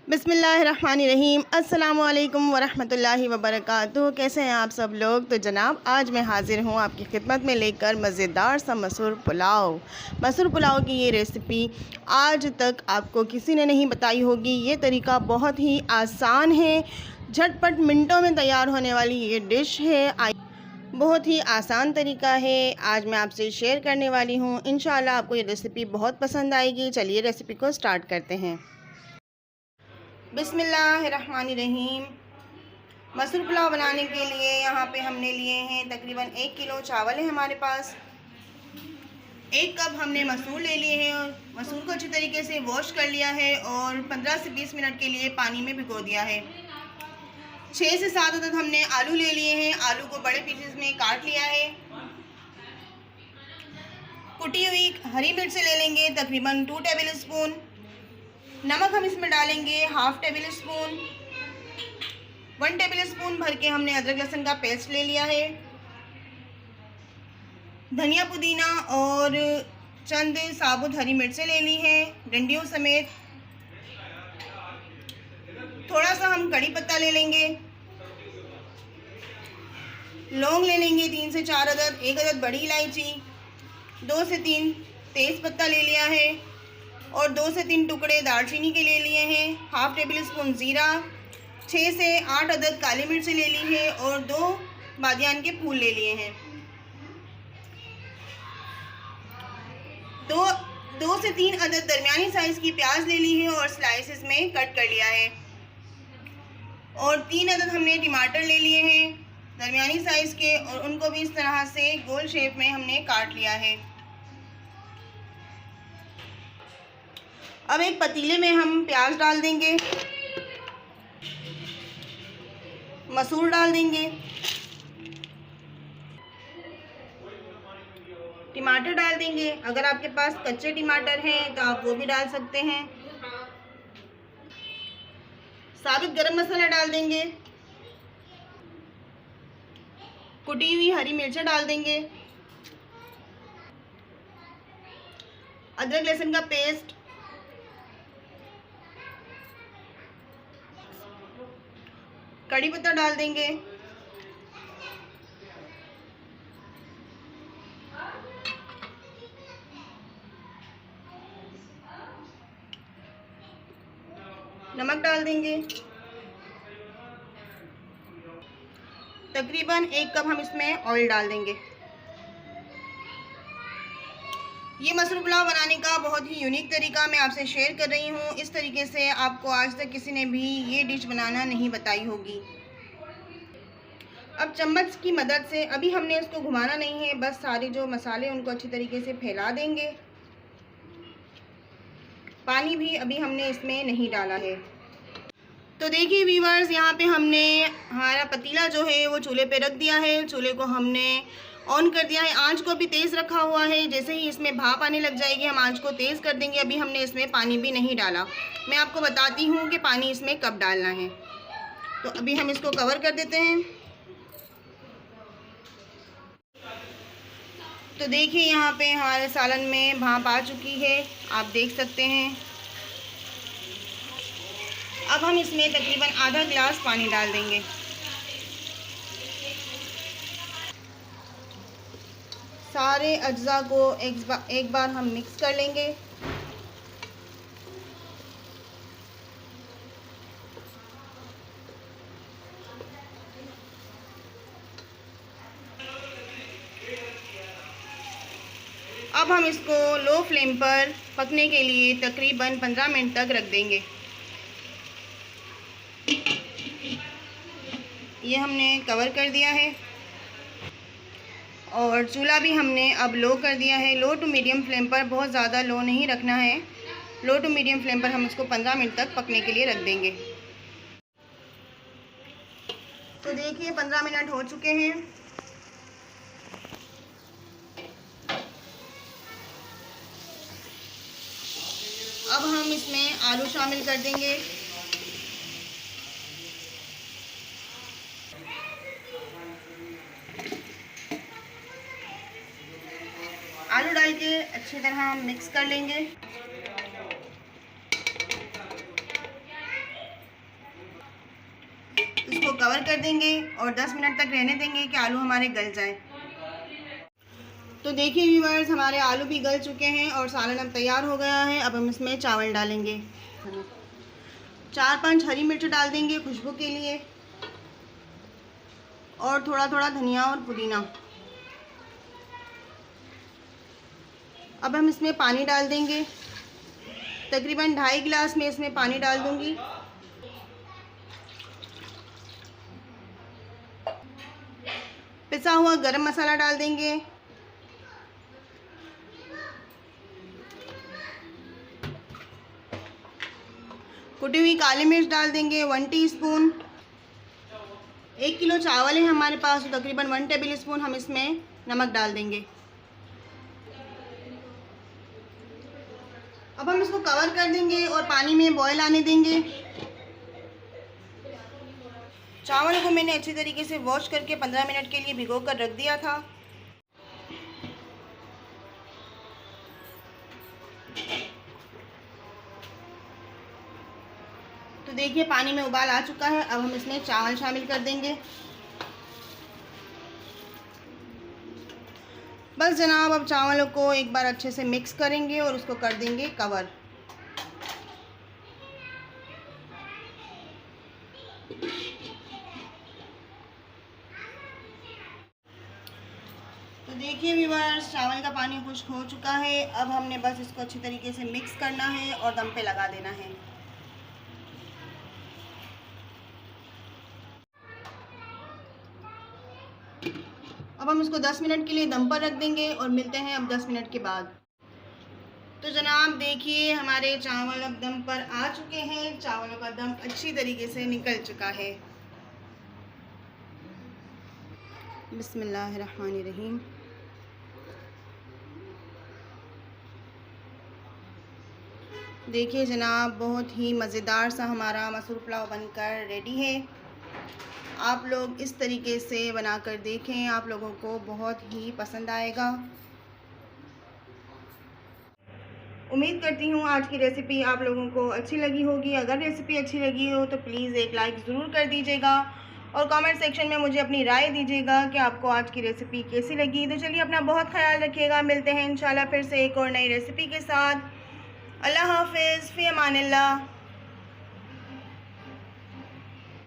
बिस्मिल्लाहिर्रहमानिर्रहीम। अस्सलामुअलैकुम वरहमतुल्लाहि वबरकातुहू। कैसे हैं आप सब लोग। तो जनाब आज मैं हाज़िर हूँ आपकी खिदमत में लेकर मज़ेदार सा मसूर पुलाव की ये रेसिपी आज तक आपको किसी ने नहीं बताई होगी। ये तरीका बहुत ही आसान है, झटपट मिनटों में तैयार होने वाली ये डिश है। बहुत ही आसान तरीका है, आज मैं आपसे शेयर करने वाली हूँ। इंशाल्लाह आपको ये रेसिपी बहुत पसंद आएगी। चलिए रेसिपी को स्टार्ट करते हैं। बिस्मिल्लाहिर्रहमानिर्रहीम। मसूर पुलाव बनाने के लिए यहाँ पे हमने लिए हैं तकरीबन 1 किलो चावल है हमारे पास। 1 कप हमने मसूर ले लिए हैं और मसूर को अच्छी तरीके से वॉश कर लिया है और 15 से 20 मिनट के लिए पानी में भिगो दिया है। 6 से 7 अदद हमने आलू ले लिए हैं। आलू को बड़े पीसेस में काट लिया है। कुटी हुई हरी मिर्च ले लेंगे तकरीबन 2 टेबल स्पून। नमक हम इसमें डालेंगे 1/2 टेबल स्पून। 1 टेबल स्पून भर के हमने अदरक लहसुन का पेस्ट ले लिया है। धनिया पुदीना और चंद साबुत हरी मिर्चें ले ली हैं डंडियों समेत। थोड़ा सा हम कड़ी पत्ता ले लेंगे। लौंग ले लेंगे 3 से 4 अदद। 1 अदद बड़ी इलायची, 2 से 3 तेज़ पत्ता ले लिया है और 2 से 3 टुकड़े दालचीनी के ले लिए हैं। 1/2 टेबल स्पून ज़ीरा, 6 से 8 अदद काली मिर्च ले ली है और 2 बादियान के फूल ले लिए हैं। 2 से 3 अदद दरमियानी साइज़ की प्याज ले ली है और स्लाइसेस में कट कर लिया है। और 3 अदद हमने टमाटर ले लिए हैं दरमियानी साइज़ के और उनको भी इस तरह से गोल शेप में हमने काट लिया है। अब एक पतीले में हम प्याज डाल देंगे, मसूर डाल देंगे, टमाटर डाल देंगे। अगर आपके पास कच्चे टमाटर हैं तो आप वो भी डाल सकते हैं। साबुत गरम मसाला डाल देंगे, कुटी हुई हरी मिर्चें डाल देंगे, अदरक लहसुन का पेस्ट, कड़ी पत्ता डाल देंगे, नमक डाल देंगे। तकरीबन 1 कप हम इसमें ऑयल डाल देंगे। ये मसूर पुलाव बनाने का बहुत ही यूनिक तरीका मैं आपसे शेयर कर रही हूँ। इस तरीके से आपको आज तक किसी ने भी ये डिश बनाना नहीं बताई होगी। अब चम्मच की मदद से अभी हमने इसको घुमाना नहीं है, बस सारे जो मसाले उनको अच्छी तरीके से फैला देंगे। पानी भी अभी हमने इसमें नहीं डाला है। तो देखिए व्यूअर्स, यहाँ पे हमने हमारा पतीला जो है वो चूल्हे पे रख दिया है। चूल्हे को हमने ऑन कर दिया है, आंच को भी तेज़ रखा हुआ है। जैसे ही इसमें भाप आने लग जाएगी हम आंच को तेज़ कर देंगे। अभी हमने इसमें पानी भी नहीं डाला। मैं आपको बताती हूँ कि पानी इसमें कब डालना है। तो अभी हम इसको कवर कर देते हैं। तो देखिए यहाँ पे हमारे सालन में भाप आ चुकी है, आप देख सकते हैं। अब हम इसमें तकरीबन आधा गिलास पानी डाल देंगे। सारे अज्जा को एक बार हम मिक्स कर लेंगे। अब हम इसको लो फ्लेम पर पकने के लिए तकरीबन 15 मिनट तक रख देंगे। ये हमने कवर कर दिया है और चूल्हा भी हमने अब लो कर दिया है। लो टू मीडियम फ्लेम पर, बहुत ज़्यादा लो नहीं रखना है। लो टू मीडियम फ्लेम पर हम इसको 15 मिनट तक पकने के लिए रख देंगे। तो देखिए 15 मिनट हो चुके हैं। अब हम इसमें आलू शामिल कर देंगे। आलू डाल के अच्छी तरह मिक्स कर लेंगे। कवर कर देंगे और 10 मिनट तक रहने देंगे कि आलू हमारे गल जाए। तो देखिए व्यूअर्स, हमारे आलू भी गल चुके हैं और सालन अब तैयार हो गया है। अब हम इसमें चावल डालेंगे। 4-5 हरी मिर्च डाल देंगे खुशबू के लिए और थोड़ा थोड़ा धनिया और पुदीना। अब हम इसमें पानी डाल देंगे। तकरीबन 2.5 गिलास में इसमें पानी डाल दूंगी। पिसा हुआ गरम मसाला डाल देंगे। कुटी हुई काली मिर्च डाल देंगे 1 टीस्पून। 1 किलो चावल है हमारे पास, तो तकरीबन 1 टेबल स्पून हम इसमें नमक डाल देंगे। अब हम इसको कवर कर देंगे और पानी में बॉयल आने देंगे। चावल को मैंने अच्छी तरीके से वॉश करके 15 मिनट के लिए भिगो कर रख दिया था। तो देखिए पानी में उबाल आ चुका है। अब हम इसमें चावल शामिल कर देंगे। बस जनाब, अब चावलों को एक बार अच्छे से मिक्स करेंगे और उसको कर देंगे कवर। तो देखिए व्यूअर्स, चावल का पानी खुश्क हो चुका है। अब हमने बस इसको अच्छी तरीके से मिक्स करना है और दम पे लगा देना है। अब हम इसको 10 मिनट के लिए दम पर रख देंगे और मिलते हैं अब 10 मिनट के बाद। तो जनाब देखिए, हमारे चावल अब दम पर आ चुके हैं। चावलों का दम अच्छी तरीके से निकल चुका है। बिस्मिल्लाहिर्रहमानिर्रहीम। देखिए जनाब, बहुत ही मज़ेदार सा हमारा मसूर पुलाव बनकर रेडी है। आप लोग इस तरीके से बनाकर देखें, आप लोगों को बहुत ही पसंद आएगा। उम्मीद करती हूँ आज की रेसिपी आप लोगों को अच्छी लगी होगी। अगर रेसिपी अच्छी लगी हो तो प्लीज़ एक लाइक ज़रूर कर दीजिएगा और कमेंट सेक्शन में मुझे अपनी राय दीजिएगा कि आपको आज की रेसिपी कैसी लगी। तो चलिए, अपना बहुत ख्याल रखिएगा। मिलते हैं इंशाल्लाह फिर से एक और नई रेसिपी के साथ। अल्लाह हाफ़िज़, फ़ी अमानिल्लाह।